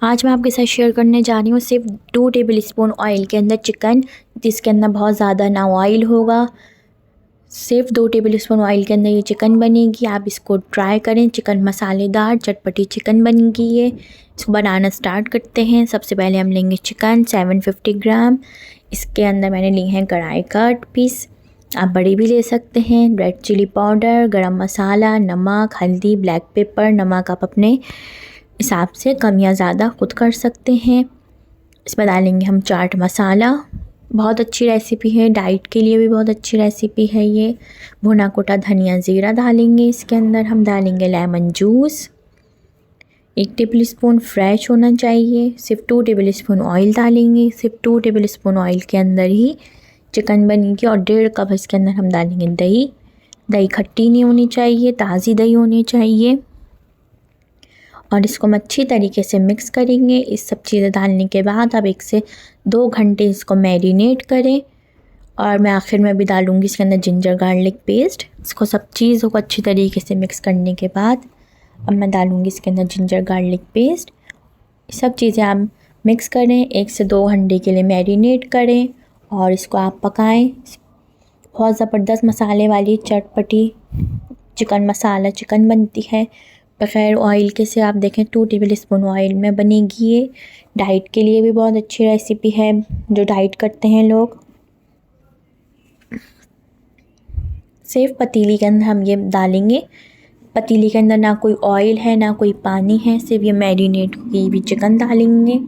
आज मैं आपके साथ शेयर करने जा रही हूँ सिर्फ 2 टेबल स्पून ऑयल के अंदर चिकन, जिसके अंदर बहुत ज़्यादा ना ऑयल होगा। सिर्फ 2 टेबल स्पून ऑयल के अंदर ये चिकन बनेगी। आप इसको ट्राई करें। चिकन मसालेदार चटपटी चिकन बनेगी ये। इसको बनाना स्टार्ट करते हैं। सबसे पहले हम लेंगे चिकन 750 ग्राम। इसके अंदर मैंने ली हैं कढ़ाई कट पीस, आप बड़ी भी ले सकते हैं। रेड चिली पाउडर, गरम मसाला, नमक, हल्दी, ब्लैक पेपर। नमक आप अपने हिसाब से कम या ज़्यादा खुद कर सकते हैं। इसमें डालेंगे हम चाट मसाला। बहुत अच्छी रेसिपी है, डाइट के लिए भी बहुत अच्छी रेसिपी है ये। भुना कुटा धनिया ज़ीरा डालेंगे। इसके अंदर हम डालेंगे lemon juice. 1 table spoon fresh होना चाहिए। सिर्फ 2 टेबल स्पून ऑयल डालेंगे। सिर्फ 2 टेबल स्पून ऑयल के अंदर ही चिकन बनेगी। और 1.5 कप इसके अंदर हम डालेंगे दही। दही खट्टी नहीं होनी चाहिए, ताज़ी दही होनी चाहिए। और इसको हम अच्छी तरीके से मिक्स करेंगे। इस सब चीज़ें डालने के बाद आप 1 से 2 घंटे इसको मैरिनेट करें। और मैं आखिर में भी डालूँगी इसके अंदर जिंजर गार्लिक पेस्ट। इसको सब चीज़ों को अच्छी तरीके से मिक्स करने के बाद अब मैं डालूँगी इसके अंदर जिंजर गार्लिक पेस्ट। सब चीज़ें आप मिक्स करें, 1 से 2 घंटे के लिए मैरिनेट करें और इसको आप पकाएं। बहुत ज़बरदस्त मसाले वाली चटपटी चिकन मसाला चिकन बनती है बग़ैर ऑयल के। से आप देखें 2 टेबल स्पून ऑयल में बनेगी ये। डाइट के लिए भी बहुत अच्छी रेसिपी है, जो डाइट करते हैं लोग। सिर्फ पतीली के अंदर हम ये डालेंगे। पतीली के अंदर ना कोई ऑयल है ना कोई पानी है, सिर्फ ये मैरिनेट की हुई चिकन डालेंगे।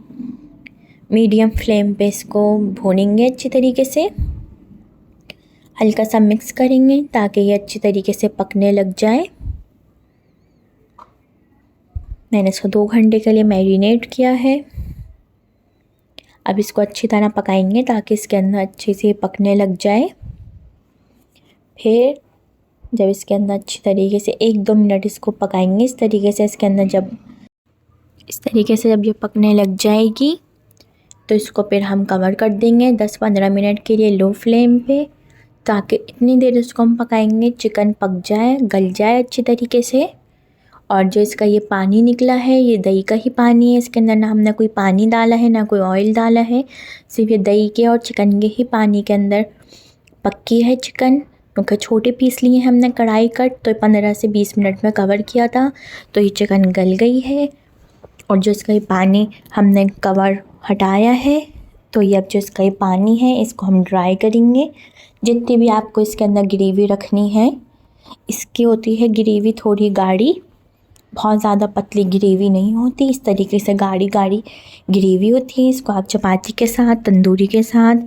मीडियम फ्लेम पे इसको भूनेंगे अच्छी तरीके से। हल्का सा मिक्स करेंगे ताकि ये अच्छी तरीके से पकने लग जाए। मैंने इसको 2 घंटे के लिए मैरिनेट किया है। अब इसको अच्छी तरह पकाएंगे ताकि इसके अंदर अच्छे से पकने लग जाए। फिर जब इसके अंदर अच्छी तरीके से 1-2 मिनट इसको पकाएंगे इस तरीके से। इसके अंदर जब ये पकने लग जाएगी तो इसको फिर हम कवर कर देंगे 10-15 मिनट के लिए लो फ्लेम पे, ताकि इतनी देर इसको हम पकाएंगे चिकन पक जाए, गल जाए अच्छी तरीके से। और जो इसका ये पानी निकला है ये दही का ही पानी है। इसके अंदर ना हमने कोई पानी डाला है ना कोई ऑयल डाला है, सिर्फ ये दही के और चिकन के ही पानी के अंदर पक्की है चिकन। क्योंकि छोटे पीस लिए हमने कढ़ाई कट, तो 15 से 20 मिनट में कवर किया था, तो ये चिकन गल गई है। और जो इसका ये पानी हमने कवर हटाया है, तो ये अब जो इसका ये पानी है इसको हम ड्राई करेंगे। जितनी भी आपको इसके अंदर ग्रेवी रखनी है, इसकी होती है ग्रेवी थोड़ी गाढ़ी, बहुत ज़्यादा पतली ग्रेवी नहीं होती। इस तरीके से गाढ़ी गाढ़ी ग्रेवी होती है। इसको आप चपाती के साथ, तंदूरी के साथ,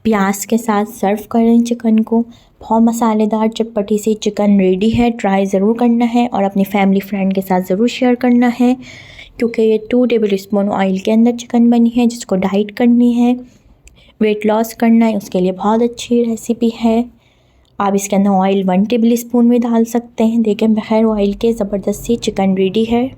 प्याज के साथ सर्व करें चिकन को। बहुत मसालेदार चटपटी सी चिकन रेडी है। ट्राई ज़रूर करना है और अपनी फैमिली फ्रेंड के साथ ज़रूर शेयर करना है, क्योंकि ये 2 टेबल स्पून ऑयल के अंदर चिकन बनी है। जिसको डाइट करनी है, वेट लॉस करना है, उसके लिए बहुत अच्छी रेसिपी है। आप इसके अंदर ऑयल 1 टेबल स्पून भी डाल सकते हैं। देखें बग़ैर ऑयल के ज़बरदस्त सी चिकन रेडी है।